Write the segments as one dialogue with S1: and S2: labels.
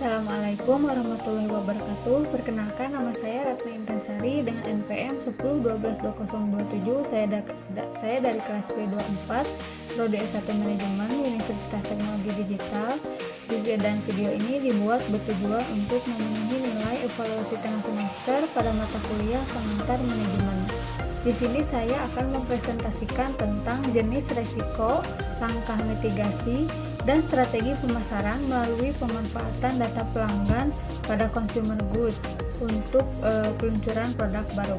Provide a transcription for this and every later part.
S1: Assalamualaikum warahmatullahi wabarakatuh. Perkenalkan, nama saya Ratna Intansari dengan NPM 10122027. Saya dari kelas B24, Prodi S1 Manajemen, Universitas Teknologi Digital. Dan video ini dibuat bertujuan untuk memenuhi nilai evaluasi tengah semester pada mata kuliah pengantar manajemen. Di sini saya akan mempresentasikan tentang jenis resiko, langkah mitigasi, dan strategi pemasaran melalui pemanfaatan data pelanggan pada consumer goods untuk peluncuran produk baru.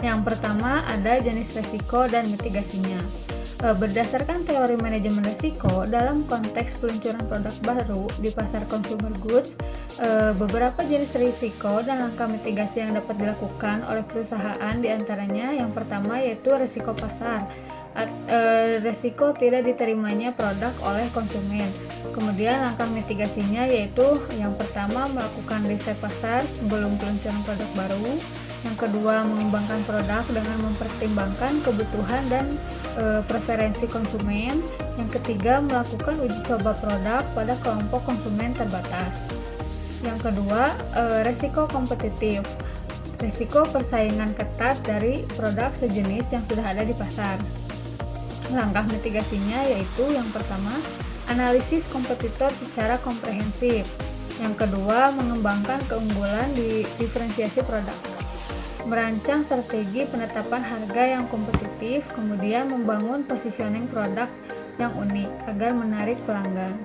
S1: Yang pertama ada jenis resiko dan mitigasinya. Berdasarkan teori manajemen risiko, dalam konteks peluncuran produk baru di pasar consumer goods, beberapa jenis risiko dan langkah mitigasi yang dapat dilakukan oleh perusahaan diantaranya yang pertama yaitu risiko pasar, risiko tidak diterimanya produk oleh konsumen. Kemudian langkah mitigasinya yaitu yang pertama melakukan riset pasar sebelum peluncuran produk baru. Yang kedua, mengembangkan produk dengan mempertimbangkan kebutuhan dan preferensi konsumen. Yang ketiga, melakukan uji coba produk pada kelompok konsumen terbatas. Yang kedua, resiko kompetitif. Risiko persaingan ketat dari produk sejenis yang sudah ada di pasar. Langkah mitigasinya yaitu yang pertama, analisis kompetitor secara komprehensif. Yang kedua, mengembangkan keunggulan di diferensiasi produk. Merancang strategi penetapan harga yang kompetitif, kemudian membangun positioning produk yang unik agar menarik pelanggan.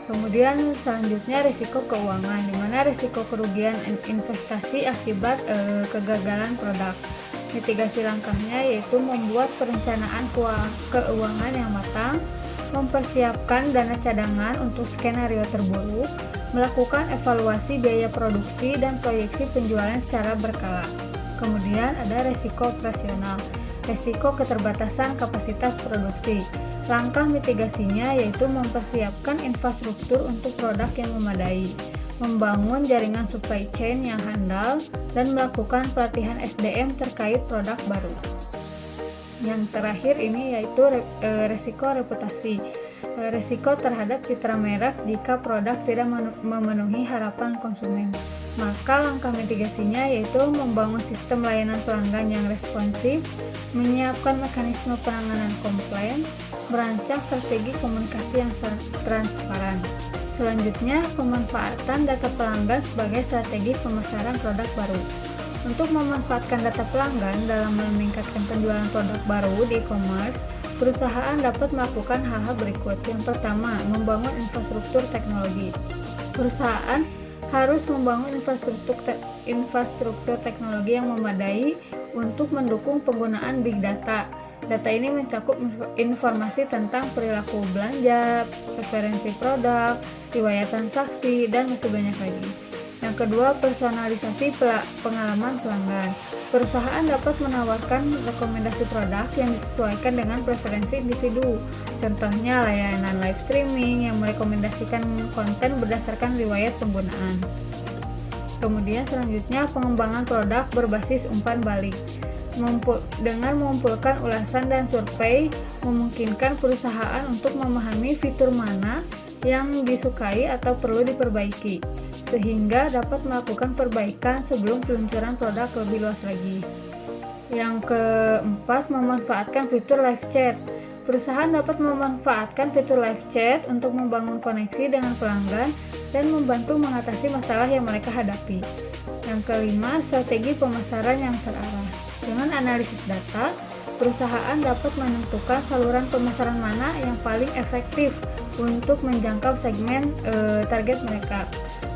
S1: Kemudian selanjutnya risiko keuangan, di mana risiko kerugian investasi akibat kegagalan produk. Mitigasi langkahnya yaitu membuat perencanaan keuangan yang matang, mempersiapkan dana cadangan untuk skenario terburuk, melakukan evaluasi biaya produksi dan proyeksi penjualan secara berkala. Kemudian ada resiko operasional, resiko keterbatasan kapasitas produksi. Langkah mitigasinya yaitu mempersiapkan infrastruktur untuk produk yang memadai, membangun jaringan supply chain yang handal, dan melakukan pelatihan SDM terkait produk baru. Yang terakhir ini yaitu resiko reputasi. Risiko terhadap citra merek jika produk tidak memenuhi harapan konsumen. Maka langkah mitigasinya yaitu membangun sistem layanan pelanggan yang responsif, menyiapkan mekanisme penanganan komplain, merancang strategi komunikasi yang transparan. Selanjutnya, pemanfaatan data pelanggan sebagai strategi pemasaran produk baru. Untuk memanfaatkan data pelanggan dalam meningkatkan penjualan produk baru di e-commerce, perusahaan dapat melakukan hal-hal berikut. Yang pertama, membangun infrastruktur teknologi. Perusahaan harus membangun infrastruktur teknologi yang memadai untuk mendukung penggunaan big data. Data ini mencakup informasi tentang perilaku belanja, preferensi produk, riwayat transaksi, dan masih banyak lagi. Yang kedua, personalisasi pengalaman pelanggan. Perusahaan dapat menawarkan rekomendasi produk yang disesuaikan dengan preferensi individu. Contohnya layanan live streaming yang merekomendasikan konten berdasarkan riwayat penggunaan. Kemudian selanjutnya, pengembangan produk berbasis umpan balik. Dengan mengumpulkan ulasan dan survei, memungkinkan perusahaan untuk memahami fitur mana yang disukai atau perlu diperbaiki, sehingga dapat melakukan perbaikan sebelum peluncuran produk lebih luas lagi. Yang keempat, memanfaatkan fitur live chat. Perusahaan dapat memanfaatkan fitur live chat untuk membangun koneksi dengan pelanggan dan membantu mengatasi masalah yang mereka hadapi. Yang kelima, strategi pemasaran yang terarah. Dengan analisis data, perusahaan dapat menentukan saluran pemasaran mana yang paling efektif untuk menjangkau segmen target mereka.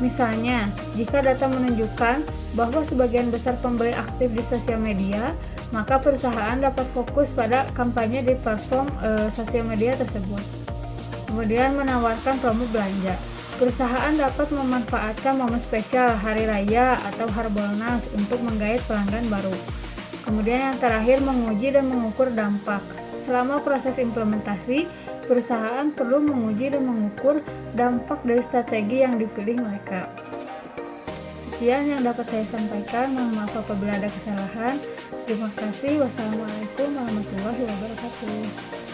S1: Misalnya, jika data menunjukkan bahwa sebagian besar pembeli aktif di sosial media, maka perusahaan dapat fokus pada kampanye di platform sosial media tersebut. Kemudian menawarkan promo belanja. Perusahaan dapat memanfaatkan momen spesial, hari raya, atau Harbolnas untuk menggait pelanggan baru. Kemudian yang terakhir, menguji dan mengukur dampak. Selama proses implementasi, perusahaan perlu menguji dan mengukur dampak dari strategi yang dipilih mereka. Sekian yang dapat saya sampaikan. Mohon maaf apabila ada kesalahan. Terima kasih. Wassalamualaikum warahmatullahi wabarakatuh.